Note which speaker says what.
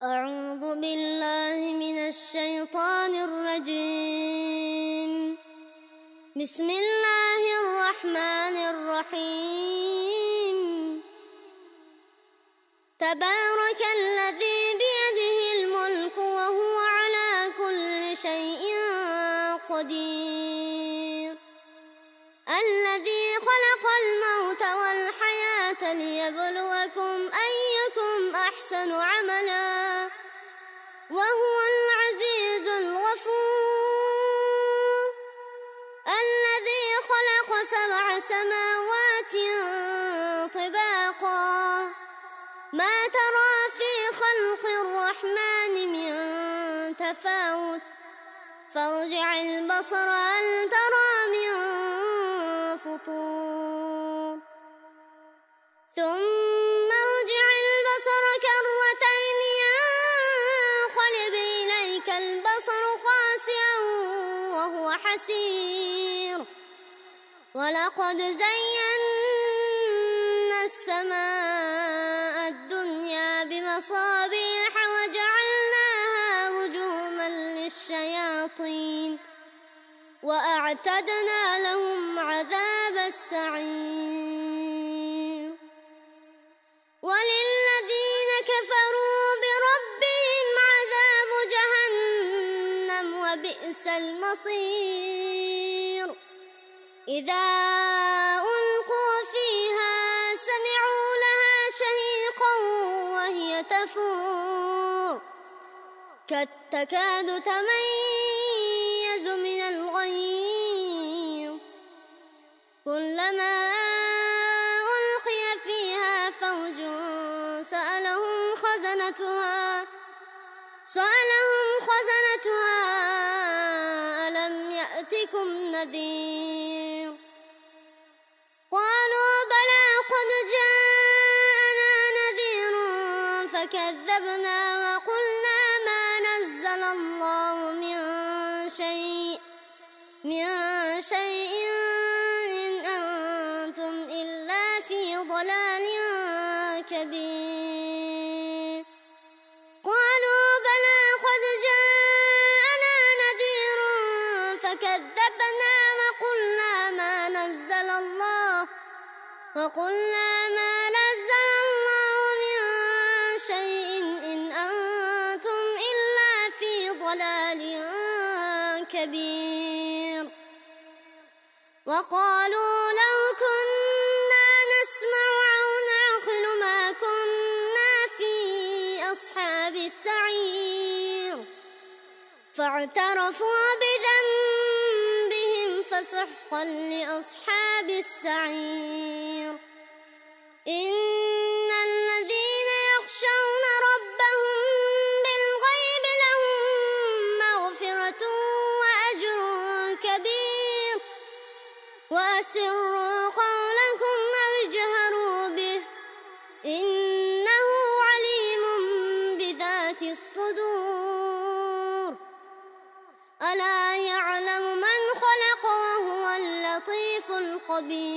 Speaker 1: أعوذ بالله من الشيطان الرجيم. بسم الله الرحمن الرحيم. تبارك الذي بيده الملك وهو على كل شيء قدير. الذي خلق الموت والحياة ليبلوكم أيكم أحسن عملا وهو العزيز الغفور. الذي خلق 7 سماوات طباقا ما ترى في خلق الرحمن من تفاوت فارجع البصر هل ترى من فطور ثم ارجع البصر كرتين ينقلب إليك البصر خاسئا وهو حسير. ولقد زينا السماء الدنيا بمصابيح وجعلناها رجوما للشياطين وأعتدنا لهم عذاب السعير. وللذين كفروا بربهم عذاب جهنم وبئس المصير. إذا ألقوا فيها سمعوا لها شهيقا وهي تفور تكاد تميز من الغيظ كلما ألقي فيها فوج سألهم خزنتها ألم يأتكم نذير. قالوا بلى قد جاءنا نذير فكذبنا وقلنا ما نزل الله من شيء إن أنتم إلا في ضلال كبير. قالوا بلى قد جاءنا نذير فكذبنا وقلنا ما نزل الله من شيء إن أنتم إلا في ضلال كبير. وقالوا لو كنا نسمع أو نعقل ما كنا في أصحاب السعير فاعترفوا بذنبهم فسحقا لأصحاب السعير. إن الذين يخشون ربهم بالغيب لهم مغفرة وأجر كبير. وأسروا قولكم أو اجهروا به إنه عليم بذات الصدور. ألا يعلم من خلق وهو اللطيف الخبير.